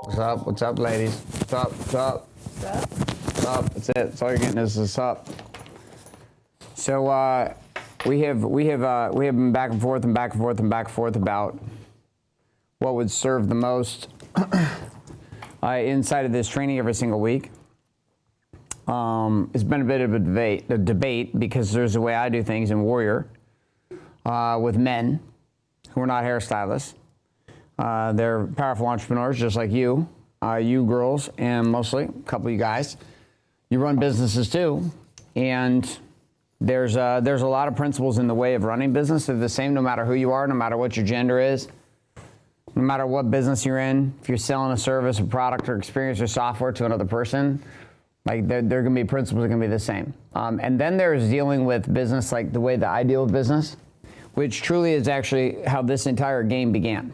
What's up? What's up, ladies? What's up? What's up? What's up? What's up? That's it. That's all you're getting is what's up. So we have been back and forth and back and forth and back and forth about what would serve the most inside of this training every single week. It's been a bit of a debate because there's a way I do things in Warrior with men who are not hairstylists. They're powerful entrepreneurs just like you girls, and mostly a couple of you guys. You run businesses too, and there's a lot of principles in the way of running business. They're the same no matter who you are, no matter what your gender is, no matter what business you're in. If you're selling a service, a product, or experience or software to another person, like they're going to be principles that are going to be the same. And then there's dealing with business like the way that I deal with business, which truly is actually how this entire game began.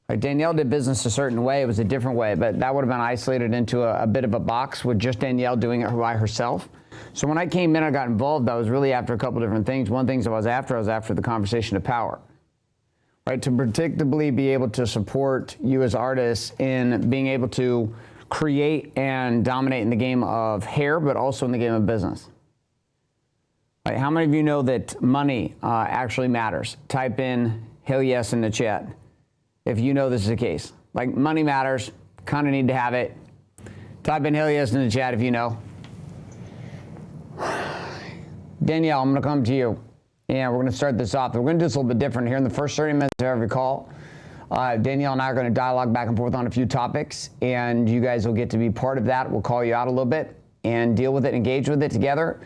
Like Danielle did business a certain way. It was a different way, but that would have been isolated into a bit of a box with just Danielle doing it by herself. So when I came in, I got involved. I was really after a couple different things. One thing I was after the conversation of power, right? To predictably be able to support you as artists in being able to create and dominate in the game of hair, but also in the game of business. Right? How many of you know that money actually matters? Type in hell yes in the chat if you know this is the case. Like, money matters, kind of need to have it. Type in hell yes in the chat if you know. Danielle, I'm gonna come to you, and we're gonna start this off. We're gonna do this a little bit different here in the first 30 minutes of every call. Danielle and I are gonna dialogue back and forth on a few topics, and you guys will get to be part of that. We'll call you out a little bit and deal with it, engage with it together.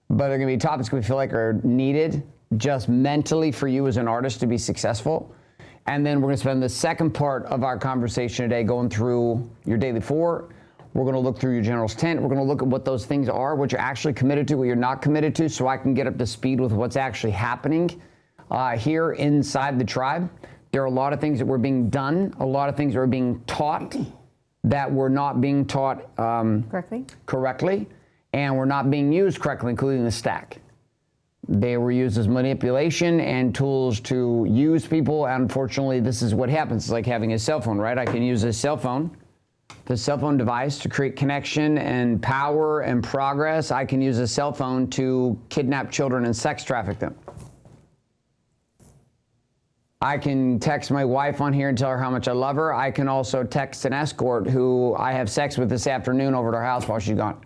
But they're gonna be topics we feel like are needed just mentally for you as an artist to be successful. And then we're going to spend the second part of our conversation today going through your daily four. We're going to look through your general's tent. We're going to look at what those things are, what you're actually committed to, what you're not committed to, so I can get up to speed with what's actually happening here inside the tribe. There are a lot of things that were being done, a lot of things that were being taught that were not being taught correctly, and were not being used correctly, including the stack. They were used as manipulation and tools to use people. Unfortunately, this is what happens. It's like having a cell phone, right? I can use a cell phone, the cell phone device, to create connection and power and progress. I can use a cell phone to kidnap children and sex traffic them. I can text my wife on here and tell her how much I love her. I can also text an escort who I have sex with this afternoon over at her house while she's gone.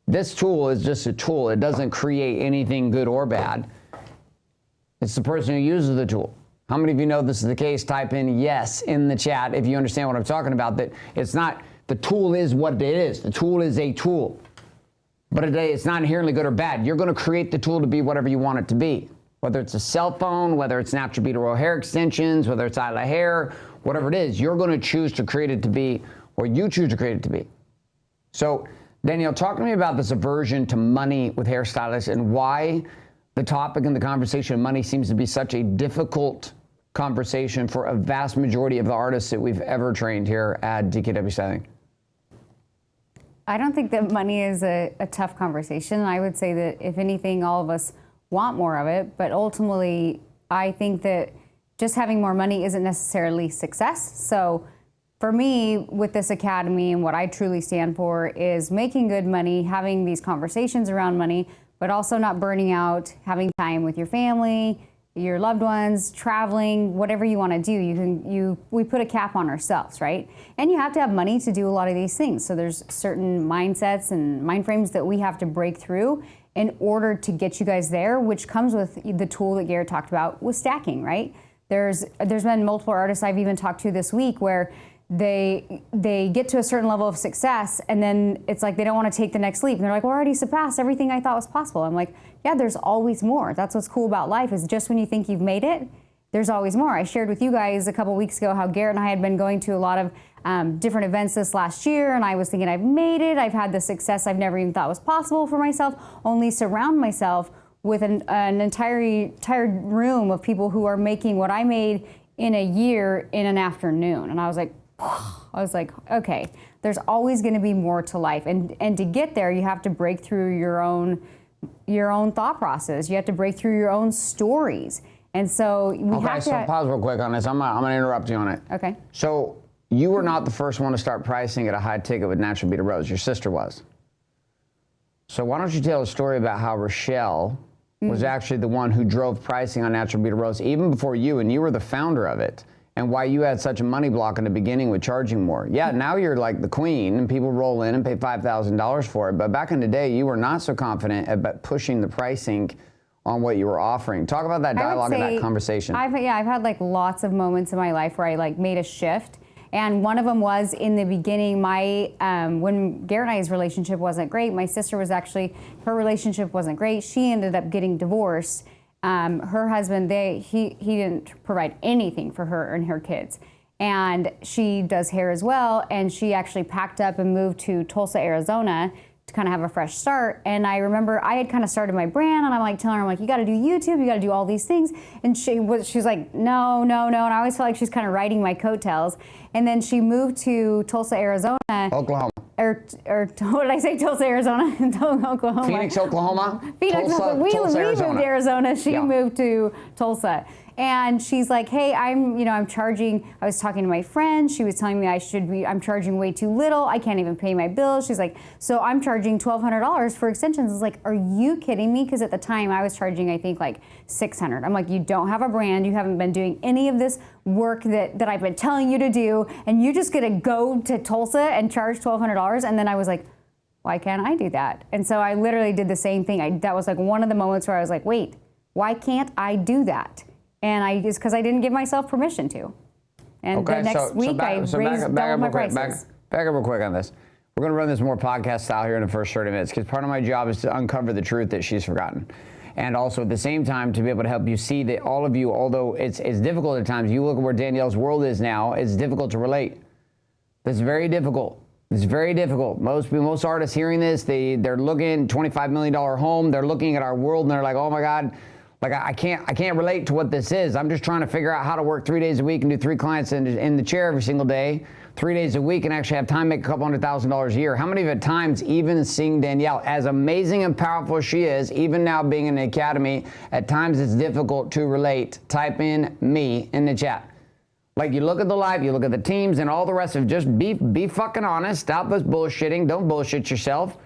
This tool is just a tool. It doesn't create anything good or bad. It's the person who uses the tool. How many of you know this is the case? Type in yes in the chat if you understand what I'm talking about, that it's not, the tool is what it is. The tool is a tool. But it's not inherently good or bad. You're going to create the tool to be whatever you want it to be. Whether it's a cell phone, whether it's natural beat roll hair extensions, whether it's out of hair, whatever it is, you're going to choose to create it to be, or you choose to create it to be. So, Danielle, talk to me about this aversion to money with hairstylists and why the topic in the conversation of money seems to be such a difficult conversation for a vast majority of the artists that we've ever trained here at DKW Styling. I don't think that money is a tough conversation. I would say that if anything, all of us want more of it, but ultimately I think that just having more money isn't necessarily success. So for me, with this academy and what I truly stand for is making good money, having these conversations around money, but also not burning out, having time with your family, your loved ones, traveling, whatever you want to do. We put a cap on ourselves, right? And you have to have money to do a lot of these things. So there's certain mindsets and mind frames that we have to break through in order to get you guys there, which comes with the tool that Garrett talked about with stacking, right? There's been multiple artists I've even talked to this week where they get to a certain level of success and then it's like they don't want to take the next leap. And they're like, well, I already surpassed everything I thought was possible. I'm like, yeah, there's always more. That's what's cool about life, is just when you think you've made it, there's always more. I shared with you guys a couple weeks ago how Garrett and I had been going to a lot of different events this last year, and I was thinking I've made it. I've had the success I've never even thought was possible for myself, only surround myself with an entire room of people who are making what I made in a year in an afternoon. And I was like, okay, there's always going to be more to life. And to get there, you have to break through your own thought process. You have to break through your own stories. And so we Okay, have so to. pause real quick on this. I'm gonna interrupt you on it. Okay. So you were not the first one to start pricing at a high ticket with Natural Beauty Rose. Your sister was. So why don't you tell a story about how Rochelle was actually the one who drove pricing on Natural Beauty Rose even before you, and you were the founder of it, and why you had such a money block in the beginning with charging more. Yeah, now you're like the queen, and people roll in and pay $5,000 for it, but back in the day, you were not so confident about pushing the pricing on what you were offering. Talk about that dialogue and that conversation. I've had like lots of moments in my life where I like made a shift. And one of them was in the beginning, when Garrett and I's relationship wasn't great, my sister was actually, her relationship wasn't great. She ended up getting divorced. Her husband, he didn't provide anything for her and her kids. And she does hair as well. And she actually packed up and moved to Tulsa, Arizona to kind of have a fresh start. And I remember I had kind of started my brand, and I'm like telling her, I'm like, you got to do YouTube, you got to do all these things. And she's like, no. And I always felt like she's kind of riding my coattails. And then she moved to Tulsa, Arizona. Oklahoma. Or what did I say? Tulsa, Arizona. Oklahoma. Phoenix, Oklahoma. Phoenix, Tulsa, we Tulsa, moved Arizona. to Arizona. She Yeah. moved to Tulsa. And she's like, hey, I'm charging. I was talking to my friend. She was telling me I'm charging way too little. I can't even pay my bills. She's like, so I'm charging $1,200 for extensions. I was like, are you kidding me? Because at the time I was charging, I think like $600. I'm like, you don't have a brand. You haven't been doing any of this work that I've been telling you to do. And you're just going to go to Tulsa and charge $1,200. And then I was like, why can't I do that? And so I literally did the same thing. That was like one of the moments where I was like, wait, why can't I do that? And it's because I didn't give myself permission to. And the next week I raised double my prices. Back up real quick on this. We're going to run this more podcast style here in the first 30 minutes because part of my job is to uncover the truth that she's forgotten. And also at the same time to be able to help you see that all of you, although it's difficult at times, you look at where Danielle's world is now, it's difficult to relate. It's very difficult. It's very difficult. Most artists hearing this, they're looking $25 million home, they're looking at our world and they're like, oh my God, like I can't relate to what this is. I'm just trying to figure out how to work 3 days a week and do 3 clients in the chair every single day, 3 days a week, and actually have time to make a couple $100,000 a year. How many of the times, even seeing Danielle, as amazing and powerful as she is, even now being in the academy, at times it's difficult to relate. Type in me in the chat. Like you look at the live, you look at the teams and all the rest of it, just be fucking honest. Stop us bullshitting. Don't bullshit yourself.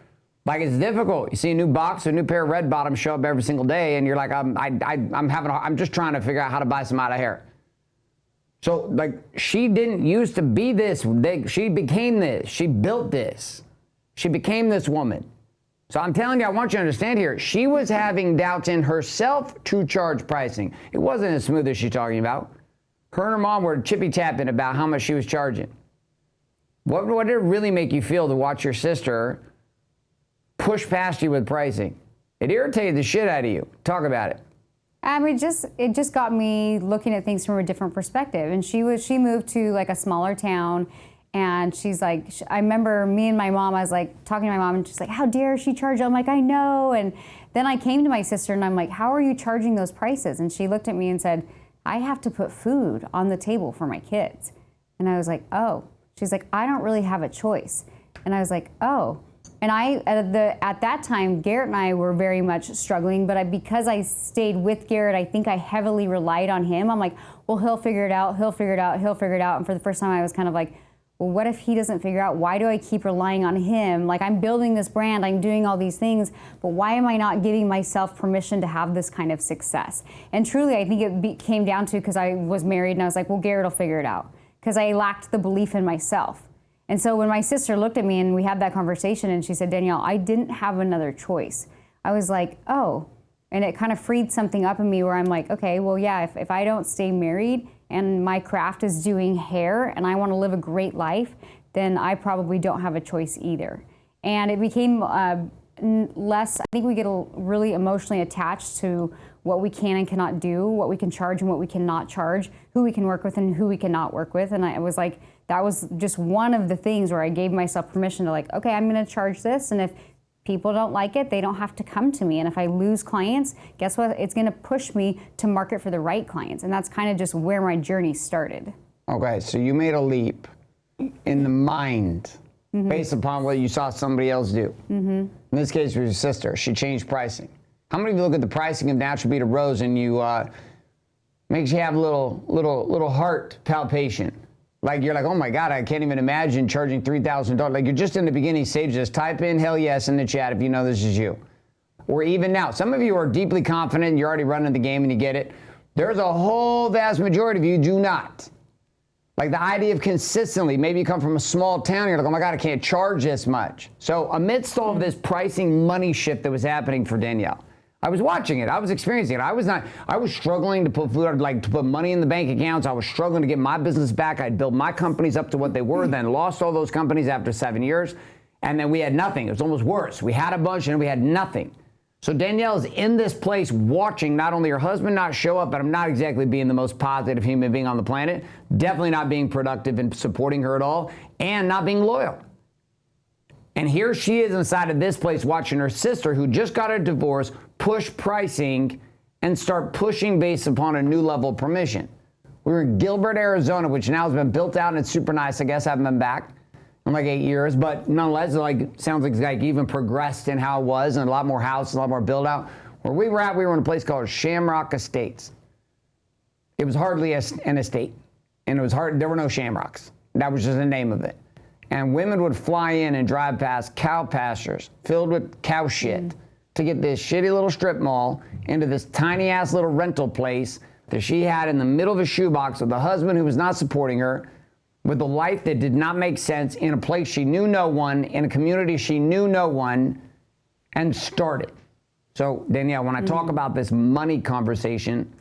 Like it's difficult. You see a new box, a new pair of red bottoms show up every single day, and you're like, I'm just trying to figure out how to buy some out of hair. So like she didn't used to be this. She became this. She built this. She became this woman. So I'm telling you, I want you to understand here. She was having doubts in herself to charge pricing. It wasn't as smooth as she's talking about. Her and her mom were chippy tapping about how much she was charging. What did it really make you feel to watch your sister push past you with pricing? It irritated the shit out of you. Talk about it. It just got me looking at things from a different perspective. And she moved to like a smaller town, and she's like, I remember me and my mom, I was like talking to my mom, and she's like, how dare she charge? I'm like, I know. And then I came to my sister and I'm like, how are you charging those prices? And she looked at me and said, I have to put food on the table for my kids. And I was like, oh. She's like, I don't really have a choice. And I was like, oh. And at that time, Garrett and I were very much struggling, but because I stayed with Garrett, I think I heavily relied on him. I'm like, well, he'll figure it out, he'll figure it out, he'll figure it out. And for the first time, I was kind of like, well, what if he doesn't figure out? Why do I keep relying on him? Like, I'm building this brand, I'm doing all these things, but why am I not giving myself permission to have this kind of success? And truly, I think it came down to because I was married and I was like, well, Garrett will figure it out, because I lacked the belief in myself. And so when my sister looked at me and we had that conversation and she said, Danielle, I didn't have another choice. I was like, oh. And it kind of freed something up in me where I'm like, okay, well, yeah, if I don't stay married and my craft is doing hair and I want to live a great life, then I probably don't have a choice either. And it became less, I think we get really emotionally attached to what we can and cannot do, what we can charge and what we cannot charge, who we can work with and who we cannot work with. And I was like, that was just one of the things where I gave myself permission to like, okay, I'm going to charge this. And if people don't like it, they don't have to come to me. And if I lose clients, guess what? It's going to push me to market for the right clients. And that's kind of just where my journey started. Okay, so you made a leap in the mind based upon what you saw somebody else do. In this case, it was your sister. She changed pricing. How many of you look at the pricing of Natural Beauty Rose and you Makes you have a little heart palpitation. Like you're like, oh my God, I can't even imagine charging $3,000. Like you're just in the beginning stage. Just type in hell yes in the chat if you know this is you. Or even now, some of you are deeply confident and you're already running the game and you get it. There's a whole vast majority of you do not. Like the idea of consistently, maybe you come from a small town, you're like, oh my God, I can't charge this much. So amidst all of this pricing money shift that was happening for Danielle, I was watching it. I was experiencing it. I was struggling to put food, like to put money in the bank accounts. I was struggling to get my business back. I'd built my companies up to what they were, then lost all those companies after 7 years. And then we had nothing. It was almost worse. We had a bunch and we had nothing. So Danielle is in this place watching not only her husband not show up, but I'm not exactly being the most positive human being on the planet, definitely not being productive and supporting her at all, and not being loyal. And here she is inside of this place watching her sister, who just got a divorce, push pricing and start pushing based upon a new level of permission. We were in Gilbert, Arizona, which now has been built out and it's super nice. I guess I haven't been back in like 8 years, but nonetheless, sounds like even progressed in how it was, and a lot more house, a lot more build out. Where we were at, we were in a place called Shamrock Estates. It was hardly an estate, and there were no shamrocks. That was just the name of it. And women would fly in and drive past cow pastures filled with cow shit to get this shitty little strip mall into this tiny ass little rental place that she had in the middle of a shoebox with a husband who was not supporting her, with a life that did not make sense, in a place she knew no one, in a community she knew no one, and started. So Danielle, when I talk about this money conversation,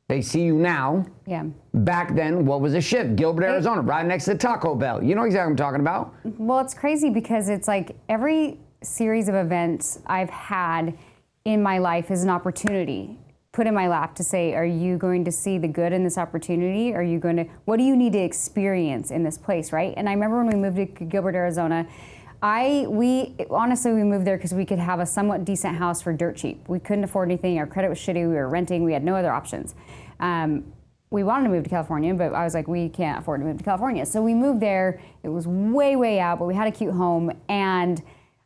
they see you now. Yeah. Back then, what was a shift? Gilbert, Arizona, right next to Taco Bell. You know exactly what I'm talking about. Well, it's crazy because it's like every series of events I've had in my life is an opportunity put in my lap to say, are you going to see the good in this opportunity? Are you going to, what do you need to experience in this place, right? And I remember when we moved to Gilbert, Arizona, we honestly moved there because we could have a somewhat decent house for dirt cheap. We couldn't afford anything. Our credit was shitty. We were renting. We had no other options. We wanted to move to California, but I was like, we can't afford to move to California. So we moved there. It was way, way out, but we had a cute home. And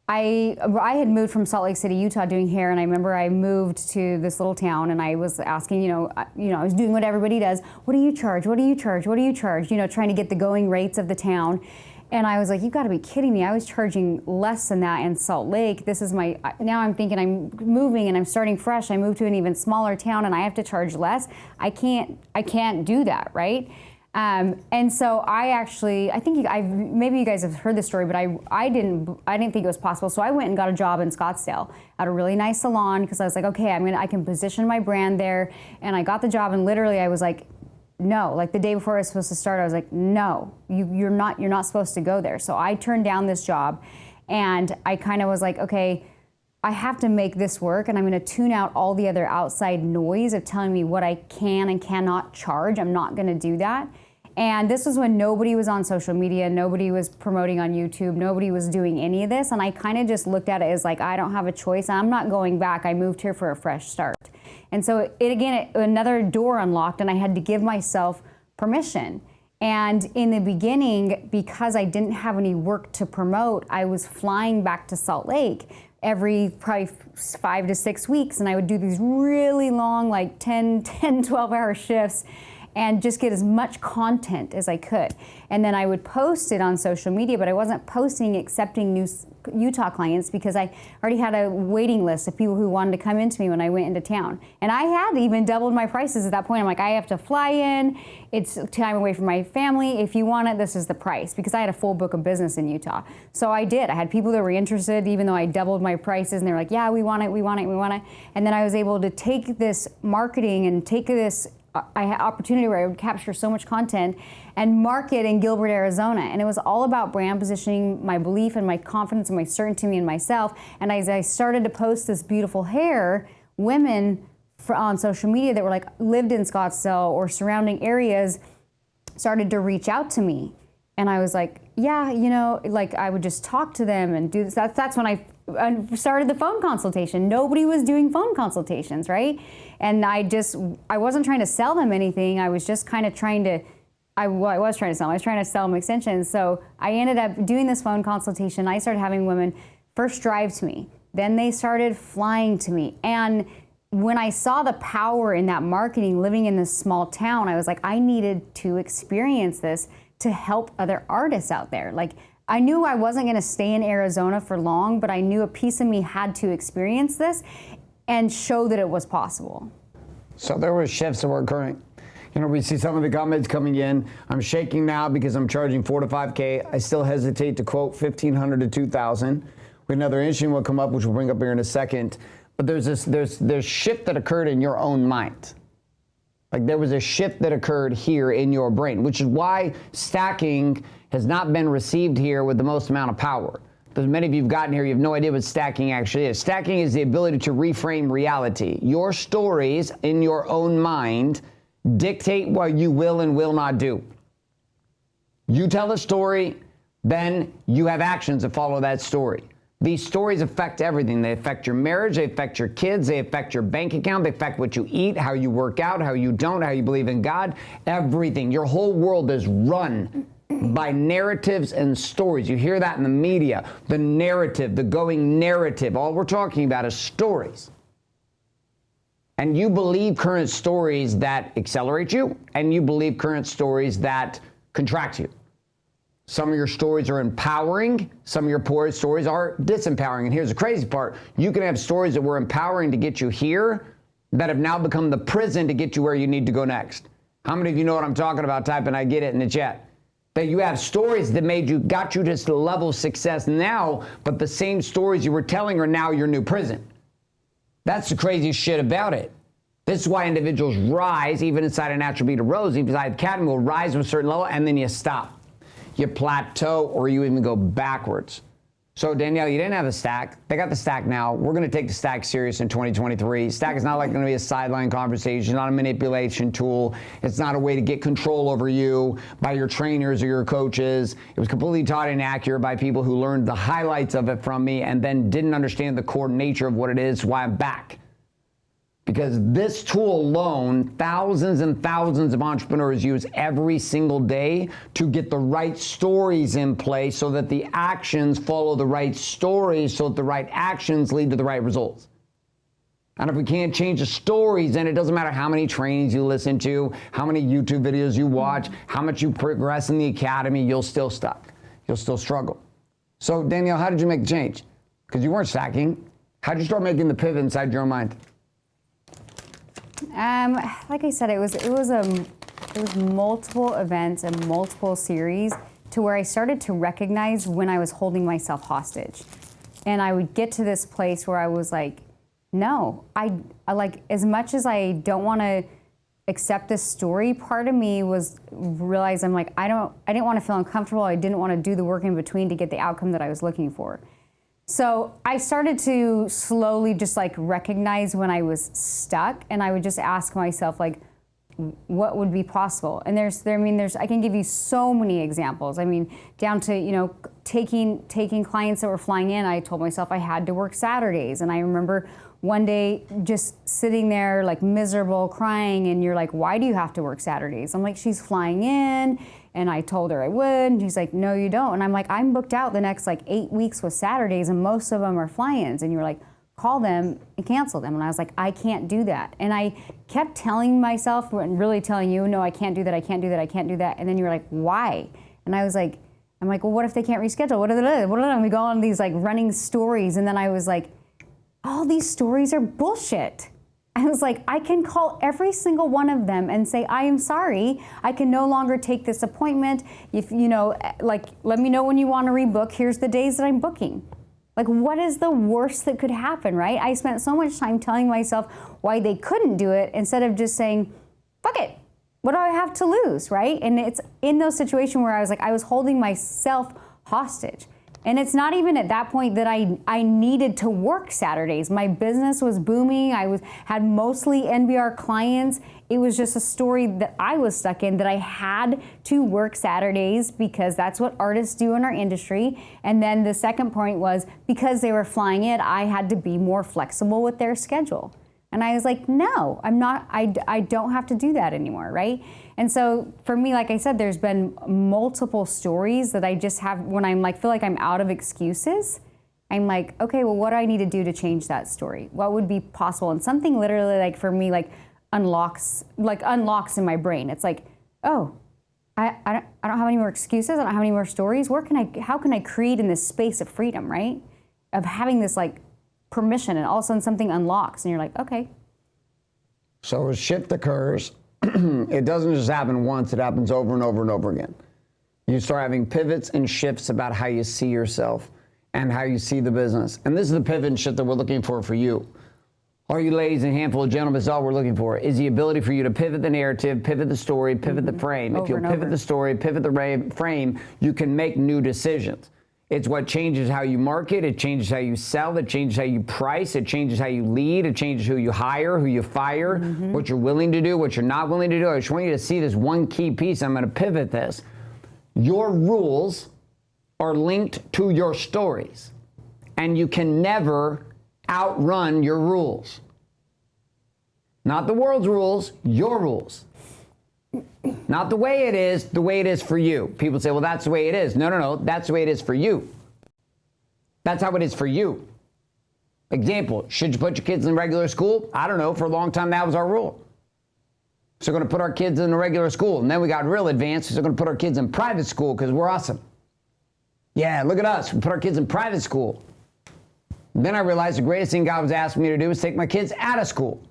I had moved from Salt Lake City, Utah, doing hair, and I remember I moved to this little town, and I was asking, I was doing what everybody does. What do you charge? What do you charge? What do you charge? Trying to get the going rates of the town. And I was like, you've got to be kidding me. I was charging less than that in Salt Lake. Now I'm thinking I'm moving and I'm starting fresh. I moved to an even smaller town and I have to charge less. I can't do that, right? And so I think maybe you guys have heard this story, but I didn't think it was possible. So I went and got a job in Scottsdale at a really nice salon because I was like, okay, I can position my brand there. And I got the job and literally I was like, no, like the day before I was supposed to start, I was like, no, you're not supposed to go there. So I turned down this job and I kind of was like, okay, I have to make this work and I'm going to tune out all the other outside noise of telling me what I can and cannot charge. I'm not going to do that. And this was when nobody was on social media, nobody was promoting on YouTube, nobody was doing any of this. And I kind of just looked at it as like, I don't have a choice. I'm not going back. I moved here for a fresh start. And so another door unlocked and I had to give myself permission. And in the beginning, because I didn't have any work to promote, I was flying back to Salt Lake every probably 5 to 6 weeks. And I would do these really long, like 10, 12-hour shifts and just get as much content as I could. And then I would post it on social media, but I wasn't posting accepting new Utah clients because I already had a waiting list of people who wanted to come into me when I went into town. And I had even doubled my prices at that point. I'm like, I have to fly in, it's time away from my family. If you want it, this is the price, because I had a full book of business in Utah. So I did. I had people that were interested, even though I doubled my prices, and they were like, yeah, we want it, we want it, we want it. And then I was able to take this marketing and take this I had opportunity where I would capture so much content and market in Gilbert, Arizona. And it was all about brand positioning, my belief and my confidence and my certainty in myself. And as I started to post this beautiful hair, women on social media that were like lived in Scottsdale or surrounding areas started to reach out to me. And I was like, yeah, like I would just talk to them and do this. That's when I started the phone consultation. Nobody was doing phone consultations, right? And I wasn't trying to sell them anything. I was just kind of trying to, I was trying to sell them extensions. So I ended up doing this phone consultation. I started having women first drive to me. Then they started flying to me. And when I saw the power in that marketing, living in this small town, I was like, I needed to experience this to help other artists out there. Like, I knew I wasn't going to stay in Arizona for long, but I knew a piece of me had to experience this and show that it was possible. So there were shifts that were occurring. You know, we see some of the comments coming in. I'm shaking now because I'm charging $4,000 to $5,000. I still hesitate to quote $1,500 to $2,000. We another issue will come up, which we'll bring up here in a second. But there's shift that occurred in your own mind. Like there was a shift that occurred here in your brain, which is why stacking has not been received here with the most amount of power. Because many of you have gotten here, you have no idea what stacking actually is. Stacking is the ability to reframe reality. Your stories in your own mind dictate what you will and will not do. You tell a story, then you have actions that follow that story. These stories affect everything. They affect your marriage, they affect your kids, they affect your bank account, they affect what you eat, how you work out, how you don't, how you believe in God, everything. Your whole world is run by narratives and stories. You hear that in the media, the narrative, the going narrative. All we're talking about is stories. And you believe current stories that accelerate you, and you believe current stories that contract you. Some of your stories are empowering, some of your poor stories are disempowering. And here's the crazy part. You can have stories that were empowering to get you here that have now become the prison to get you where you need to go next. How many of you know what I'm talking about? Type and I get it in the chat. That you have stories that got you to the level of success now, but the same stories you were telling are now your new prison. That's the craziest shit about it. This is why individuals rise, even inside a natural beat of rose, even inside academy will rise to a certain level, and then you stop. You plateau, or you even go backwards. So Danielle, you didn't have a stack. They got the stack now. We're going to take the stack serious in 2023. Stack is not like going to be a sideline conversation, not a manipulation tool. It's not a way to get control over you by your trainers or your coaches. It was completely taught inaccurate by people who learned the highlights of it from me and then didn't understand the core nature of what it is, why I'm back. Because this tool alone, thousands and thousands of entrepreneurs use every single day to get the right stories in place so that the actions follow the right stories, so that the right actions lead to the right results. And if we can't change the stories, then it doesn't matter how many trainings you listen to, how many YouTube videos you watch, how much you progress in the academy, you'll still stuck. You'll still struggle. So Danielle, how did you make the change? Because you weren't stacking. How did you start making the pivot inside your own mind? Like I said, it was multiple events and multiple series to where I started to recognize when I was holding myself hostage. And I would get to this place where I was like, no, I like, as much as I don't want to accept this story, part of me was realize I'm like, I didn't want to feel uncomfortable. I didn't want to do the work in between to get the outcome that I was looking for. So I started to slowly just like recognize when I was stuck, and I would just ask myself like, what would be possible? And I can give you so many examples. I mean, down to, you know, taking clients that were flying in, I told myself I had to work Saturdays. And I remember one day just sitting there like miserable, crying, and you're like, why do you have to work Saturdays? I'm like, she's flying in. And I told her I would, and she's like, no, you don't. And I'm like, I'm booked out the next like 8 weeks with Saturdays, and most of them are fly-ins. And you're like, call them and cancel them. And I was like, I can't do that. And I kept telling myself, and really telling you, no, I can't do that, I can't do that, I can't do that. And then you were like, why? And I was like, I'm like, well, what if they can't reschedule? What are they? And we go on these like running stories. And then I was like, all these stories are bullshit. I was like, I can call every single one of them and say, I am sorry, I can no longer take this appointment. If, you know, like, let me know when you want to rebook. Here's the days that I'm booking. Like, what is the worst that could happen, right? I spent so much time telling myself why they couldn't do it instead of just saying, fuck it, what do I have to lose, right? And it's in those situations where I was like, I was holding myself hostage. And it's not even at that point that I needed to work Saturdays. My business was booming. I had mostly NBR clients. It was just a story that I was stuck in, that I had to work Saturdays because that's what artists do in our industry. And then the second point was, because they were flying in, I had to be more flexible with their schedule. And I was like, no, I'm not, I don't have to do that anymore, right? And so for me, like I said, there's been multiple stories that I just have when I'm like, feel like I'm out of excuses. I'm like, okay, well, what do I need to do to change that story? What would be possible? And something literally like for me, like unlocks in my brain. It's like, oh, I don't have any more excuses. I don't have any more stories. How can I create in this space of freedom, right? Of having this like permission, and all of a sudden something unlocks and you're like, okay. So a shift occurs. It doesn't just happen once, it happens over and over and over again. You start having pivots and shifts about how you see yourself and how you see the business. And this is the pivot and shift that we're looking for you. All you ladies and a handful of gentlemen, is all we're looking for is the ability for you to pivot the narrative, pivot the story, pivot the frame. If you'll pivot the story, pivot the frame, you can make new decisions. It's what changes how you market, it changes how you sell, it changes how you price, it changes how you lead, it changes who you hire, who you fire, what you're willing to do, what you're not willing to do. I just want you to see this one key piece. I'm going to pivot this. Your rules are linked to your stories, and you can never outrun your rules. Not the world's rules, your rules. Not the way it is for you. People say, well, that's the way it is. No, that's the way it is for you. That's how it is for you. Example, should you put your kids in regular school? I don't know, for a long time that was our rule. So we're going to put our kids in a regular school. And then we got real advanced, so we're going to put our kids in private school because we're awesome. Yeah, look at us, we put our kids in private school. Then I realized the greatest thing God was asking me to do was take my kids out of school.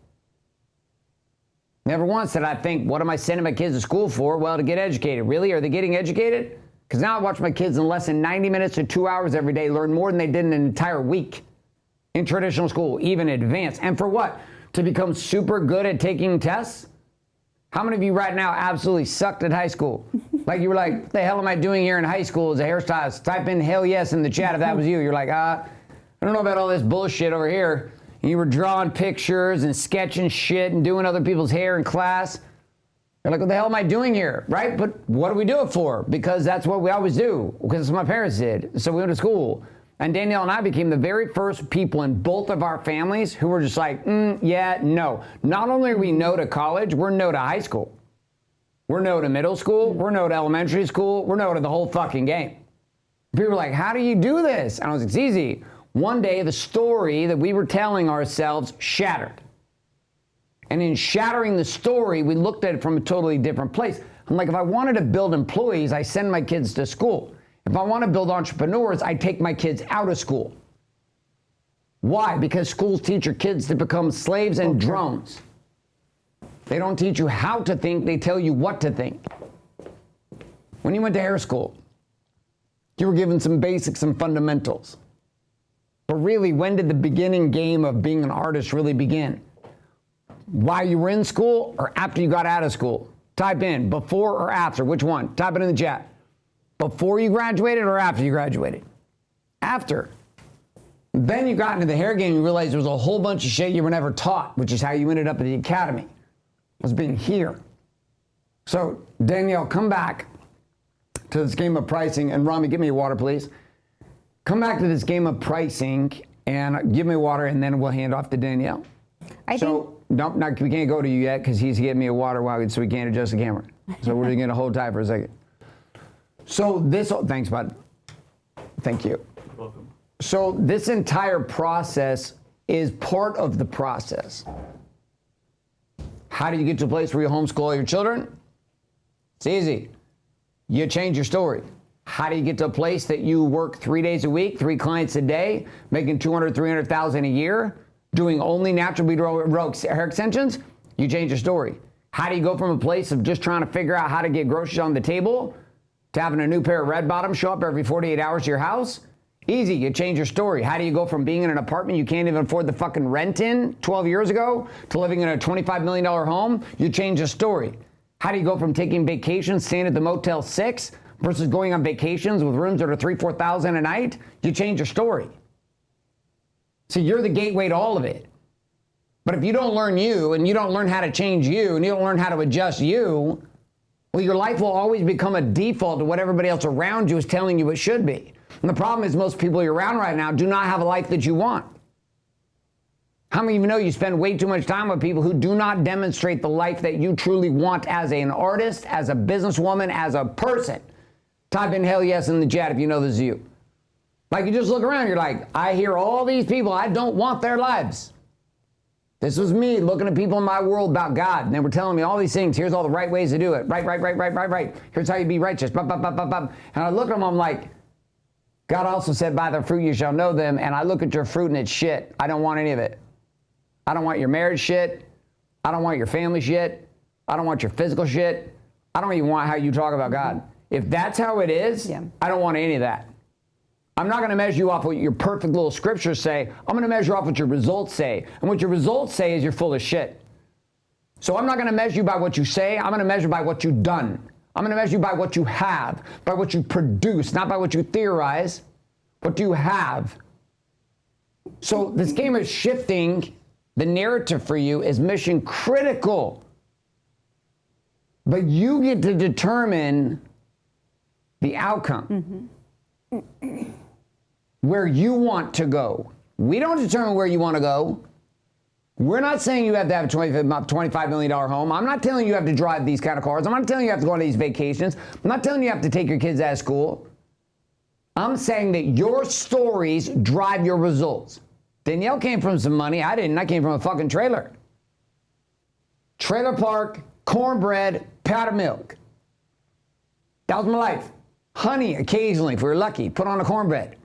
Never once did I think, what am I sending my kids to school for? Well, to get educated. Really? Are they getting educated? Because now I watch my kids in less than 90 minutes to 2 hours every day learn more than they did in an entire week in traditional school, even advanced. And for what? To become super good at taking tests? How many of you right now absolutely sucked at high school? Like you were like, what the hell am I doing here in high school as a hairstylist? Type in hell yes in the chat if that was you. You're like, I don't know about all this bullshit over here. And you were drawing pictures and sketching shit and doing other people's hair in class. You're like, what the hell am I doing here, right? But what do we do it for? Because that's what we always do, because my parents did. So we went to school. And Danielle and I became the very first people in both of our families who were just like, yeah, no. Not only are we no to college, we're no to high school. We're no to middle school. We're no to elementary school. We're no to the whole fucking game. People were like, how do you do this? And I was like, it's easy. One day, the story that we were telling ourselves shattered. And in shattering the story, we looked at it from a totally different place. I'm like, if I wanted to build employees, I send my kids to school. If I want to build entrepreneurs, I take my kids out of school. Why? Because schools teach your kids to become slaves and drones. They don't teach you how to think, they tell you what to think. When you went to hair school, you were given some basics, some fundamentals. But really, when did the beginning game of being an artist really begin? While you were in school or after you got out of school? Type in before or after, which one? Type it in the chat. Before you graduated or after you graduated? After. Then you got into the hair game, you realized there was a whole bunch of shit you were never taught, which is how you ended up at the academy, was being here. So Danielle, come back to this game of pricing, and Rami, give me a water, please. Come back to this game of pricing and give me water, and then we'll hand off to Danielle. Nope, we can't go to you yet because he's getting me a water so we can't adjust the camera. So we're just going to hold tight for a second. So thanks, bud. Thank you. You're welcome. So this entire process is part of the process. How do you get to a place where you homeschool all your children? It's easy. You change your story. How do you get to a place that you work 3 days a week, 3 clients a day, making $200,000, $300,000 a year, doing only natural bleed hair extensions? You change your story. How do you go from a place of just trying to figure out how to get groceries on the table to having a new pair of red bottoms show up every 48 hours to your house? Easy, you change your story. How do you go from being in an apartment you can't even afford the fucking rent in 12 years ago to living in a $25 million home? You change your story. How do you go from taking vacations, staying at the Motel 6 versus going on vacations with rooms that are $3,000, $4,000 a night? You change your story. So you're the gateway to all of it. But if you don't learn you, and you don't learn how to change you, and you don't learn how to adjust you, well, your life will always become a default to what everybody else around you is telling you it should be. And the problem is most people you're around right now do not have a life that you want. How many of you know you spend way too much time with people who do not demonstrate the life that you truly want as an artist, as a businesswoman, as a person? Type in hell yes in the chat if you know this is you. Like, you just look around, you're like, I hear all these people, I don't want their lives. This was me looking at people in my world about God, and they were telling me all these things. Here's all the right ways to do it. Right. Here's how you be righteous. And I look at them, I'm like, God also said, by their fruit you shall know them. And I look at your fruit and it's shit. I don't want any of it. I don't want your marriage shit. I don't want your family shit. I don't want your physical shit. I don't even want how you talk about God. If that's how it is, I don't want any of that. I'm not going to measure you off what your perfect little scriptures say. I'm going to measure off what your results say. And what your results say is you're full of shit. So I'm not going to measure you by what you say. I'm going to measure by what you've done. I'm going to measure you by what you have, by what you produce, not by what you theorize, what you have. So this game of shifting the narrative for you is mission critical. But you get to determine the outcome. Where you want to go. We don't determine where you want to go. We're not saying you have to have a $25 million home. I'm not telling you have to drive these kind of cars. I'm not telling you have to go on these vacations. I'm not telling you have to take your kids out of school. I'm saying that your stories drive your results. Danielle came from some money. I didn't. I came from a fucking trailer. Trailer park, cornbread, powdered milk. That was my life. Honey, occasionally, if we were lucky, put on a cornbread.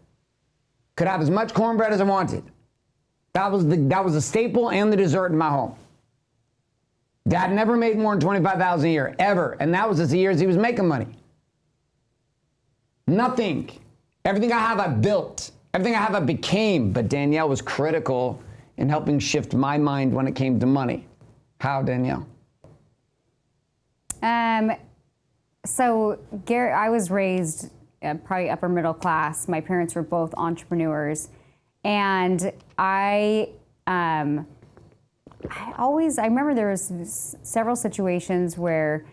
Could have as much cornbread as I wanted. That was the staple and the dessert in my home. Dad never made more than $25,000 a year, ever. And that was just the years he was making money. Nothing. Everything I have, I built. Everything I have, I became. But Danielle was critical in helping shift my mind when it came to money. How, Danielle? So, Garrett, I was raised probably upper middle class. My parents were both entrepreneurs. And I remember there was several situations where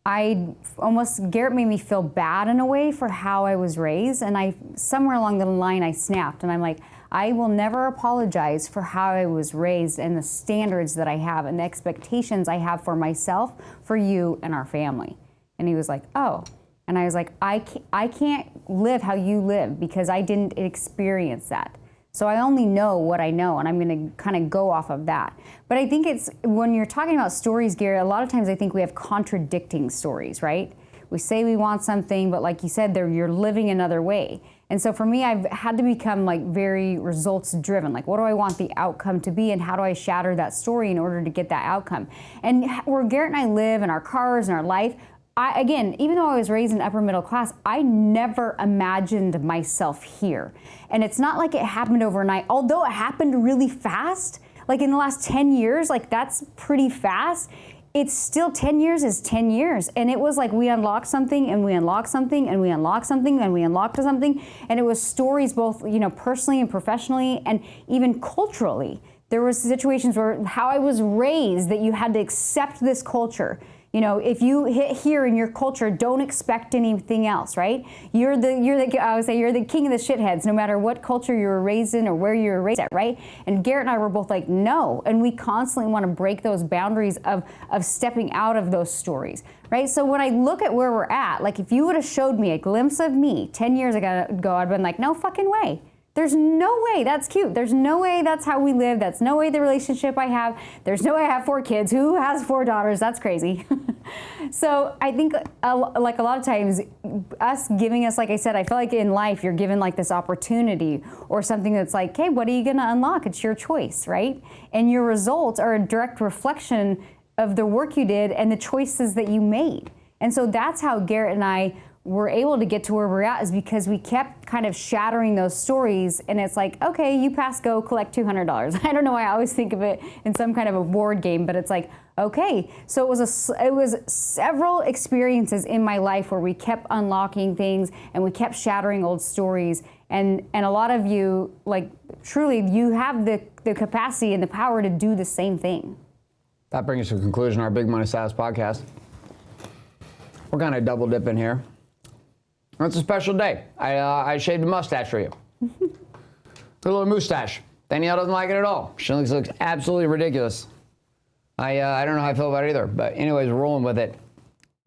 Garrett made me feel bad in a way for how I was raised. And somewhere along the line, I snapped. And I'm like, I will never apologize for how I was raised and the standards that I have and the expectations I have for myself, for you, and our family. And he was like, oh. And I was like, I can't live how you live because I didn't experience that. So I only know what I know, and I'm going to kind of go off of that. But I think it's, when you're talking about stories, Gary, a lot of times I think we have contradicting stories, right? We say we want something, but like you said, you're living another way. And so for me, I've had to become like very results driven. Like, what do I want the outcome to be, and how do I shatter that story in order to get that outcome? And where Garrett and I live, in our cars and our life, again, even though I was raised in upper middle class, I never imagined myself here. And it's not like it happened overnight, although it happened really fast. Like in the last 10 years, like that's pretty fast. It's still 10 years is 10 years. And it was like we unlocked something and we unlocked something and we unlocked something and we unlocked something. And it was stories both, personally and professionally and even culturally. There was situations where how I was raised that you had to accept this culture. If you hit here in your culture, don't expect anything else, right? I would say you're the king of the shitheads, no matter what culture you were raised in or where you were raised at, right? And Garrett and I were both like, no. And we constantly want to break those boundaries of stepping out of those stories, right? So when I look at where we're at, like if you would have showed me a glimpse of me 10 years ago, I'd been like, no fucking way. There's no way that's cute. There's no way that's how we live. That's no way the relationship I have. There's no way I have 4 kids. Who has 4 daughters? That's crazy. So I think like a lot of times us giving us, like I said, I feel like in life you're given like this opportunity or something that's like, hey, what are you going to unlock? It's your choice, right? And your results are a direct reflection of the work you did and the choices that you made. And so that's how Garrett and I were able to get to where we're at, is because we kept kind of shattering those stories. And it's like, okay, you pass go, collect $200. I don't know why I always think of it in some kind of a board game, but it's like, okay. So it was several experiences in my life where we kept unlocking things and we kept shattering old stories. And a lot of you, like truly, you have the capacity and the power to do the same thing. That brings us to a conclusion our Big Money Status podcast. We're kind of double dipping here. It's a special day. I shaved a mustache for you. A little mustache. Danielle doesn't like it at all. She looks absolutely ridiculous. I don't know how I feel about it either. But anyways, we're rolling with it.